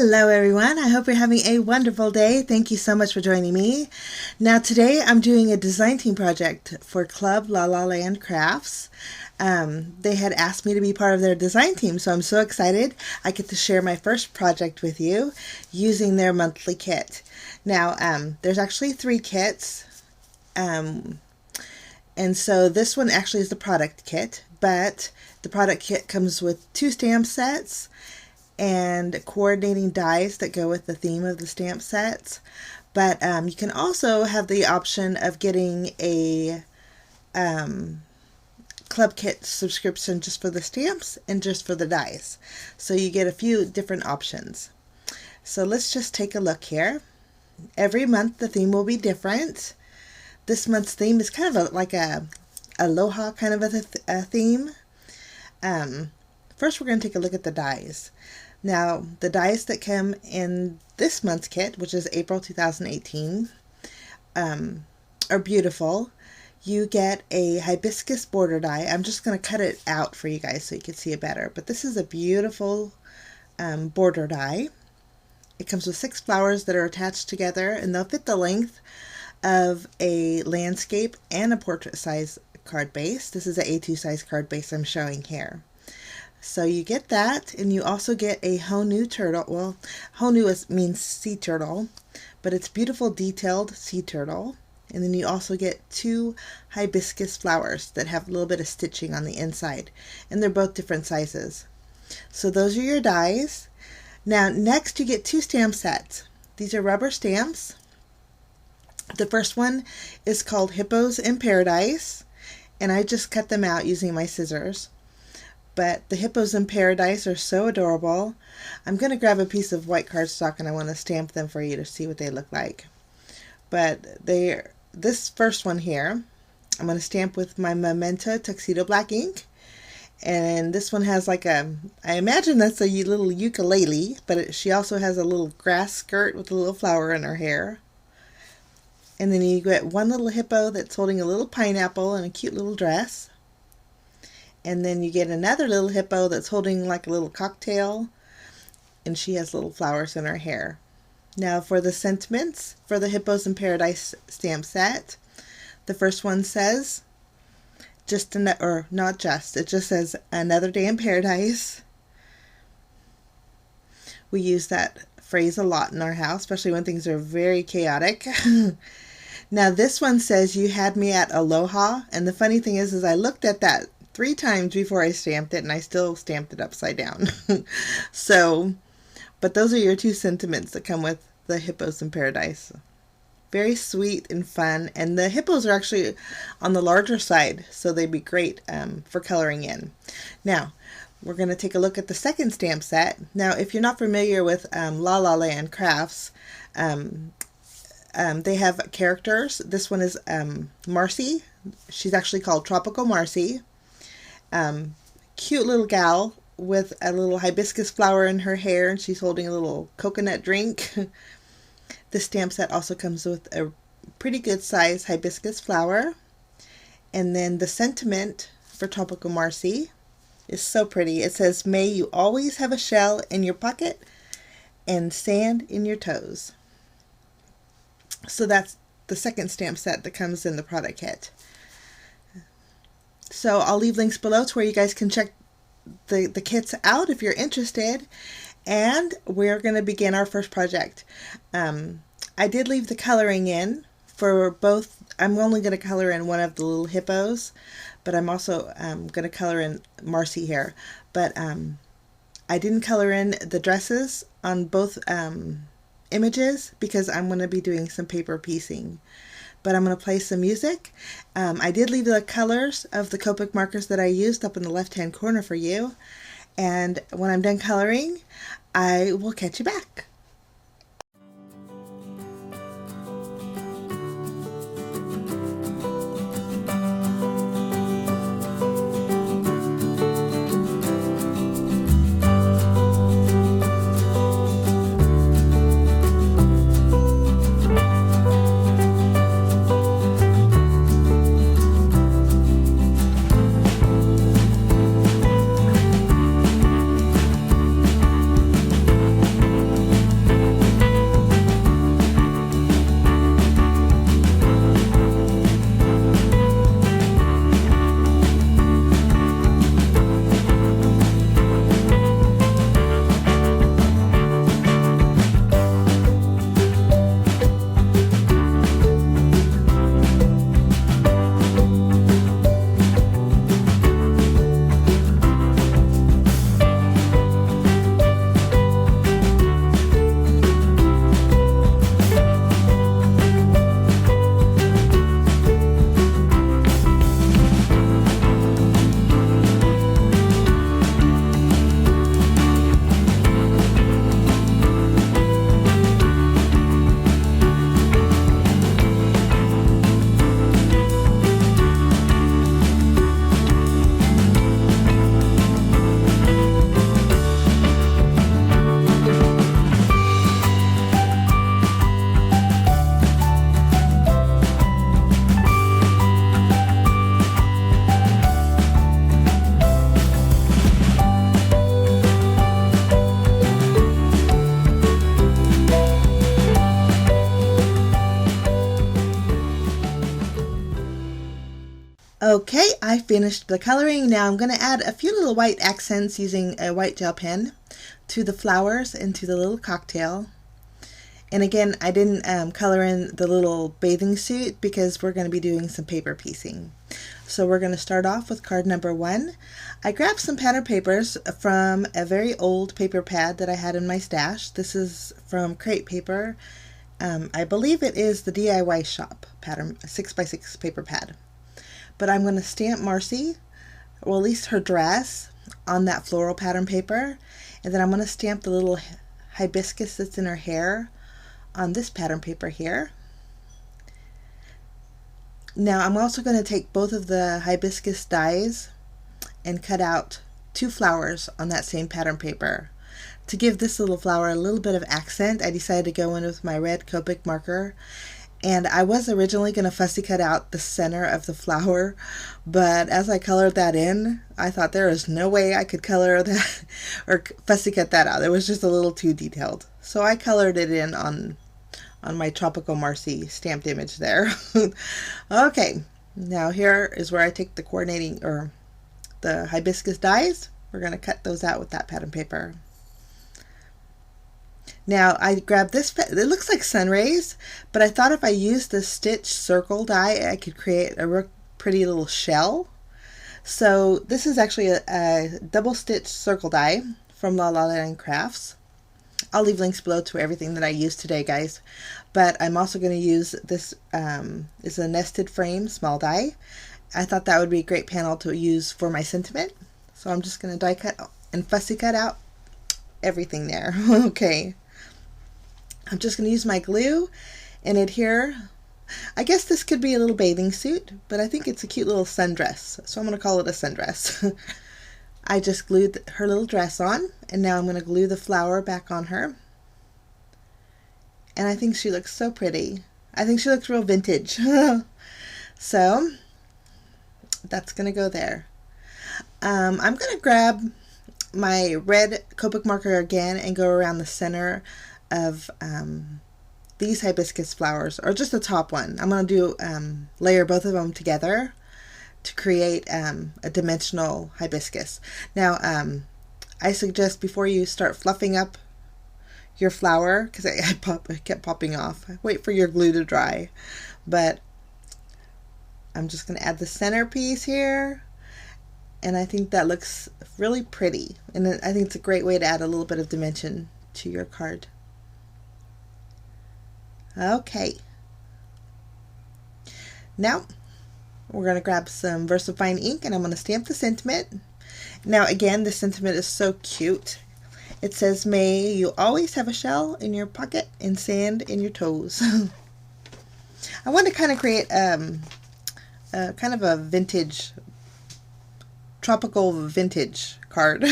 Hello everyone, I hope you're having a wonderful day. Thank you so much for joining me. Now today I'm doing a design team project for Club La La Land Crafts. They had asked me to be part of their design team, so I'm so excited I get to share my first project with you using their monthly kit. Now there's actually 3 kits, and so this one actually is the product kit, but the product kit comes with 2 stamp sets and coordinating dies that go with the theme of the stamp sets. But you can also have the option of getting a club kit subscription just for the stamps and just for the dies. So you get a few different options. So let's just take a look here. Every month the theme will be different. This month's theme is kind of like a aloha kind of a theme. First we're going to take a look at the dies. Now, the dies that come in this month's kit, which is April 2018, are beautiful. You get a hibiscus border die. I'm just going to cut it out for you guys so you can see it better. But this is a beautiful border die. It comes with 6 flowers that are attached together, and they'll fit the length of a landscape and a portrait size card base. This is an A2 size card base I'm showing here. So you get that, and you also get a Honu turtle. Well, Honu means sea turtle, but it's beautiful detailed sea turtle. And then you also get 2 hibiscus flowers that have a little bit of stitching on the inside, and they're both different sizes. So those are your dies. Now next you get 2 stamp sets. These are rubber stamps. The first one is called Hippos in Paradise, and I just cut them out using my scissors. But the hippos in paradise are so adorable. I'm going to grab a piece of white cardstock and I want to stamp them for you to see what they look like. But this first one here, I'm going to stamp with my Memento Tuxedo Black ink. And this one has like I imagine that's a little ukulele, but she also has a little grass skirt with a little flower in her hair. And then you get one little hippo that's holding a little pineapple and a cute little dress. And then you get another little hippo that's holding like a little cocktail, and she has little flowers in her hair. Now for the sentiments for the Hippos in Paradise stamp set, the first one says, it just says another day in paradise. We use that phrase a lot in our house, especially when things are very chaotic. Now this one says, you had me at aloha, and the funny thing is I looked at that 3 times before I stamped it, and I still stamped it upside down. But those are your 2 sentiments that come with the Hippos in Paradise. Very sweet and fun, and the hippos are actually on the larger side, so they'd be great for coloring in. Now, we're going to take a look at the second stamp set. Now, if you're not familiar with La La Land Crafts, they have characters. This one is Marcy. She's actually called Tropical Marcy. Cute little gal with a little hibiscus flower in her hair, and she's holding a little coconut drink. This stamp set also comes with a pretty good size hibiscus flower. And then the sentiment for Tropical Marcy is so pretty. It says, may you always have a shell in your pocket and sand in your toes. So that's the second stamp set that comes in the product kit. So I'll leave links below to where you guys can check the kits out if you're interested. And we're going to begin our first project. I did leave the coloring in for both. I'm only going to color in one of the little hippos, but I'm also going to color in Marcy here. But I didn't color in the dresses on both images because I'm going to be doing some paper piecing. But I'm going to play some music. I did leave the colors of the Copic markers that I used up in the left-hand corner for you. And when I'm done coloring, I will catch you back. Okay, I finished the coloring. Now I'm going to add a few little white accents using a white gel pen to the flowers and to the little cocktail. And again, I didn't color in the little bathing suit because we're going to be doing some paper piecing. So we're going to start off with card number 1. I grabbed some pattern papers from a very old paper pad that I had in my stash. This is from Crate Paper. I believe it is the DIY shop pattern 6x6 paper pad. But I'm going to stamp Marcy, or at least her dress, on that floral pattern paper. And then I'm going to stamp the little hibiscus that's in her hair on this pattern paper here. Now I'm also going to take both of the hibiscus dies and cut out 2 flowers on that same pattern paper. To give this little flower a little bit of accent, I decided to go in with my red Copic marker, and I was originally going to fussy cut out the center of the flower, but as I colored that in, I thought there is no way I could color that or fussy cut that out. It was just a little too detailed. So I colored it in on my Tropical Marcy stamped image there. Okay, now here is where I take the coordinating or the hibiscus dies. We're going to cut those out with that pattern paper. Now I grabbed this, it looks like sun rays, but I thought if I used the stitch circle die, I could create a real pretty little shell. So this is actually a double stitch circle die from La La Land Crafts. I'll leave links below to everything that I used today, guys. But I'm also going to use this, is a nested frame small die. I thought that would be a great panel to use for my sentiment. So I'm just going to die cut and fussy cut out everything there. Okay. I'm just going to use my glue and adhere. I guess this could be a little bathing suit, but I think it's a cute little sundress. So I'm going to call it a sundress. I just glued her little dress on, and now I'm going to glue the flower back on her. And I think she looks so pretty. I think she looks real vintage. So that's going to go there. I'm going to grab my red Copic marker again and go around the center of these hibiscus flowers, or just the top one. I'm going to do layer both of them together to create a dimensional hibiscus. Now I suggest before you start fluffing up your flower, because I kept popping off, wait for your glue to dry. But I'm just going to add the centerpiece here, and I think that looks really pretty, and I think it's a great way to add a little bit of dimension to your card. Okay, now we're going to grab some VersaFine ink, and I'm going to stamp the sentiment. Now again, the sentiment is so cute. It says, "May you always have a shell in your pocket and sand in your toes." I want to kind of create kind of a vintage, tropical vintage card.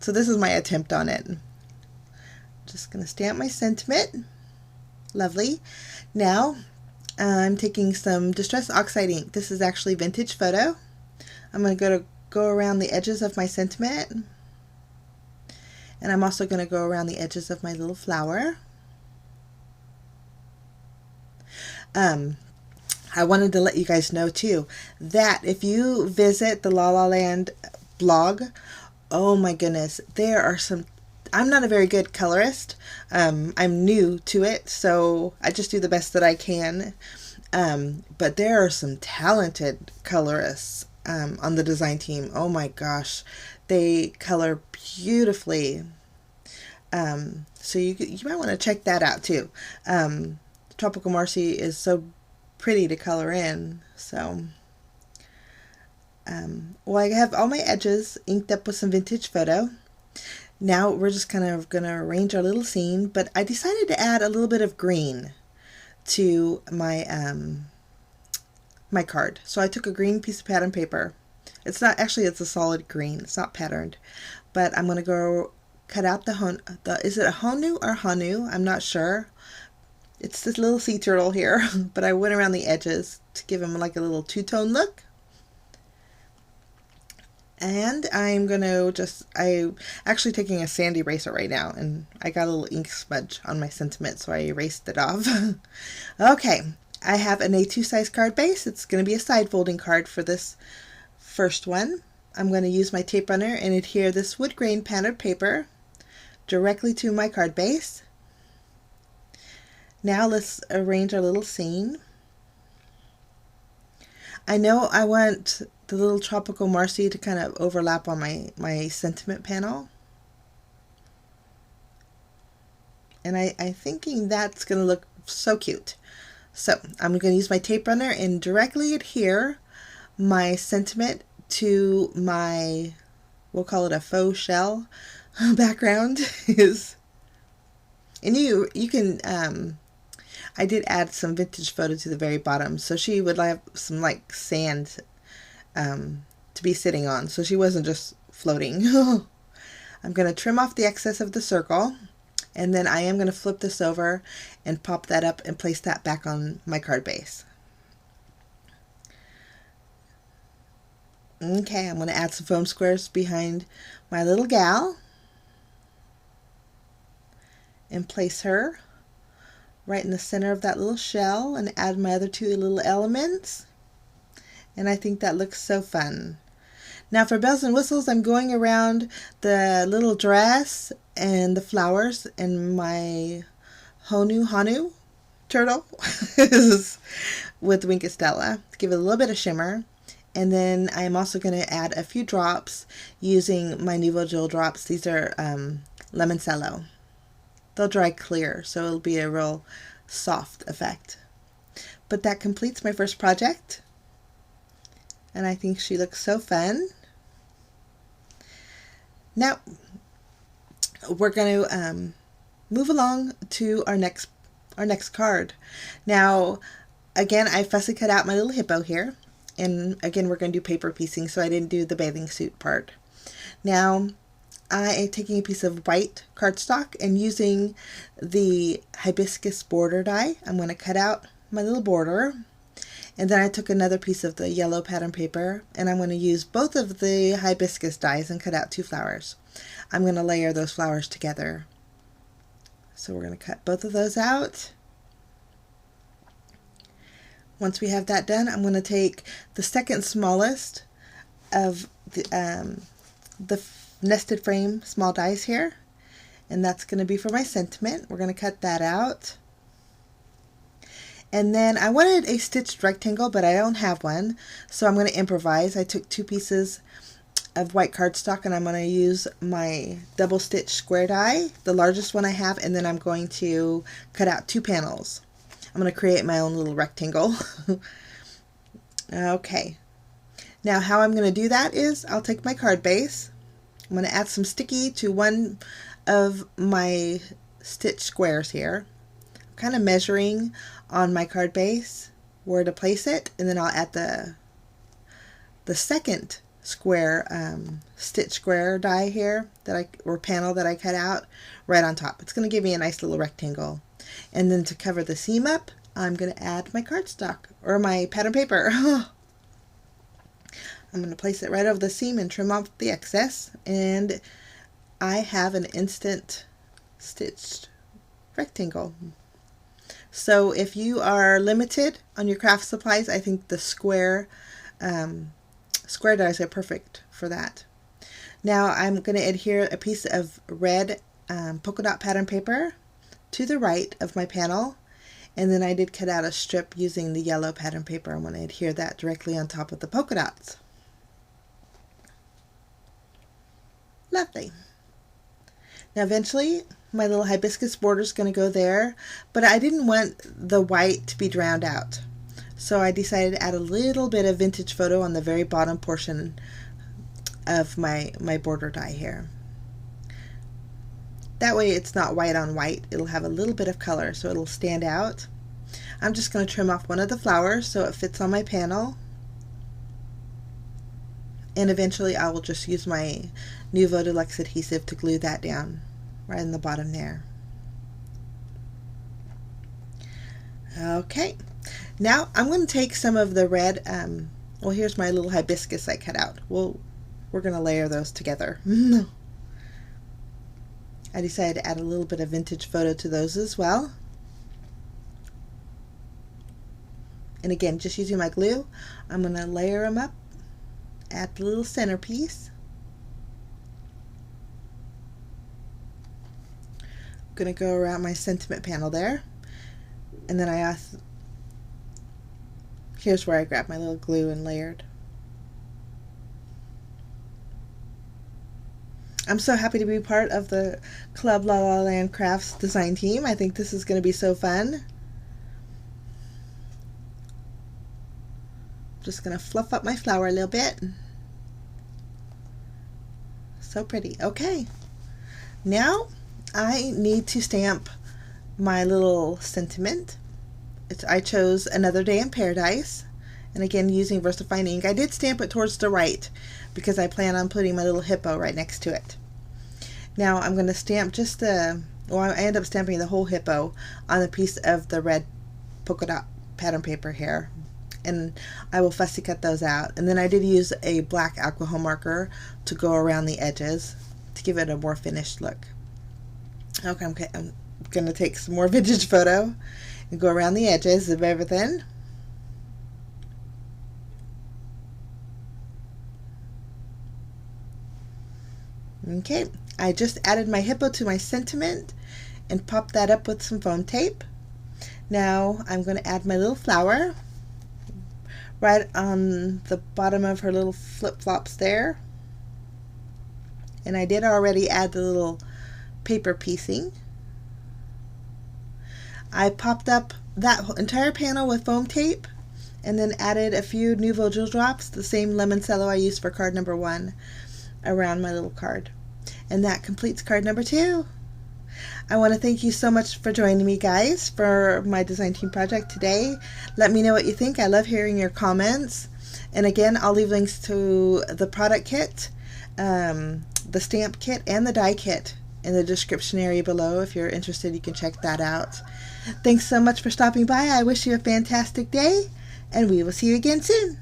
So this is my attempt on it. Just going to stamp my sentiment. Lovely. Now I'm taking some Distress Oxide ink. This is actually Vintage Photo. I'm going to go around the edges of my sentiment, and I'm also going to go around the edges of my little flower. I wanted to let you guys know too that if you visit the La La Land blog, oh my goodness, there are some, I'm not a very good colorist. I'm new to it, so I just do the best that I can. But there are some talented colorists on the design team. Oh my gosh, they color beautifully. So you might want to check that out too. Tropical Marcy is so pretty to color in. So well, I have all my edges inked up with some Vintage Photo. Now we're just kind of going to arrange our little scene, but I decided to add a little bit of green to my my card. So I took a green piece of pattern paper. It's not, actually it's a solid green, it's not patterned, but I'm going to go cut out is it a Honu or Hanu? I'm not sure. It's this little sea turtle here, but I went around the edges to give him like a little two-tone look. And I'm going to I'm actually taking a sand eraser right now, and I got a little ink smudge on my sentiment, so I erased it off. Okay, I have an A2 size card base. It's going to be a side folding card for this first one. I'm going to use my tape runner and adhere this wood grain patterned paper directly to my card base. Now let's arrange our little scene. I know I want the little tropical Marcy to kind of overlap on my sentiment panel. And I'm thinking that's going to look so cute. So I'm going to use my tape runner and directly adhere my sentiment to my, we'll call it a faux shell background. And you can, I did add some vintage photo to the very bottom, so she would have some like sand to be sitting on, so she wasn't just floating. I'm going to trim off the excess of the circle, and then I am going to flip this over and pop that up and place that back on my card base. Okay, I'm going to add some foam squares behind my little gal and place her right in the center of that little shell and add my other two little elements. And I think that looks so fun. Now for bells and whistles, I'm going around the little dress and the flowers and my Honu turtle with Wink Estella to give it a little bit of shimmer. And then I'm also going to add a few drops using my Nuvo Jewel drops. These are Lemoncello. They'll dry clear, so it'll be a real soft effect. But that completes my first project. And I think she looks so fun. Now, we're going to move along to our next card. Now, again, I fussy cut out my little hippo here. And again, we're going to do paper piecing, so I didn't do the bathing suit part. Now, I am taking a piece of white cardstock and using the hibiscus border die, I'm going to cut out my little border. And then I took another piece of the yellow pattern paper, and I'm going to use both of the hibiscus dies and cut out two flowers. I'm going to layer those flowers together. So we're going to cut both of those out. Once we have that done, I'm going to take the second smallest of the nested frame small dies here, and that's going to be for my sentiment. We're going to cut that out. And then I wanted a stitched rectangle, but I don't have one, so I'm going to improvise. I took two pieces of white cardstock, and I'm going to use my double stitch square die, the largest one I have, and then I'm going to cut out two panels. I'm going to create my own little rectangle. Okay. Now how I'm going to do that is I'll take my card base. I'm going to add some sticky to one of my stitch squares here. I'm kind of measuring on my card base where to place it, and then I'll add the second square stitch square die here or panel that I cut out right on top. It's going to give me a nice little rectangle. And then to cover the seam up, I'm going to add my cardstock or my pattern paper. I'm going to place it right over the seam and trim off the excess, and I have an instant stitched rectangle. So if you are limited on your craft supplies, I think the square dies are perfect for that. Now I'm going to adhere a piece of red polka dot pattern paper to the right of my panel, and then I did cut out a strip using the yellow pattern paper. I'm going to adhere that directly on top of the polka dots. Lovely. Now eventually my little hibiscus border is going to go there, but I didn't want the white to be drowned out. So I decided to add a little bit of vintage photo on the very bottom portion of my border die here. That way it's not white on white. It'll have a little bit of color, so it'll stand out. I'm just going to trim off one of the flowers so it fits on my panel. And eventually I will just use my Nuvo Deluxe adhesive to glue that down right in the bottom there. Okay, now I'm going to take some of the red, well, here's my little hibiscus I cut out. We're going to layer those together. I decided to add a little bit of vintage photo to those as well. And again, just using my glue, I'm going to layer them up at the little centerpiece. I'm going to go around my sentiment panel there. And then here's where I grabbed my little glue and layered. I'm so happy to be part of the Club La La Land Crafts design team. I think this is going to be so fun. Just going to fluff up my flower a little bit. So pretty. Okay. Now I need to stamp my little sentiment. I chose Another Day in Paradise. And again, using VersaFine ink. I did stamp it towards the right because I plan on putting my little hippo right next to it. Now I'm going to stamp just I end up stamping the whole hippo on a piece of the red polka dot pattern paper here. And I will fussy cut those out. And then I did use a black alcohol marker to go around the edges to give it a more finished look. Okay, I'm going to take some more vintage photo and go around the edges of everything. Okay, I just added my hippo to my sentiment and popped that up with some foam tape. Now I'm going to add my little flower right on the bottom of her little flip-flops there. And I did already add the little paper piecing. I popped up that entire panel with foam tape and then added a few Nouveau Drops, the same Lemoncello I used for card number 1, around my little card. And that completes card number 2. I want to thank you so much for joining me, guys, for my design team project today. Let me know what you think. I love hearing your comments. And again, I'll leave links to the product kit, the stamp kit, and the die kit in the description area below. If you're interested, you can check that out. Thanks so much for stopping by. I wish you a fantastic day, and we will see you again soon.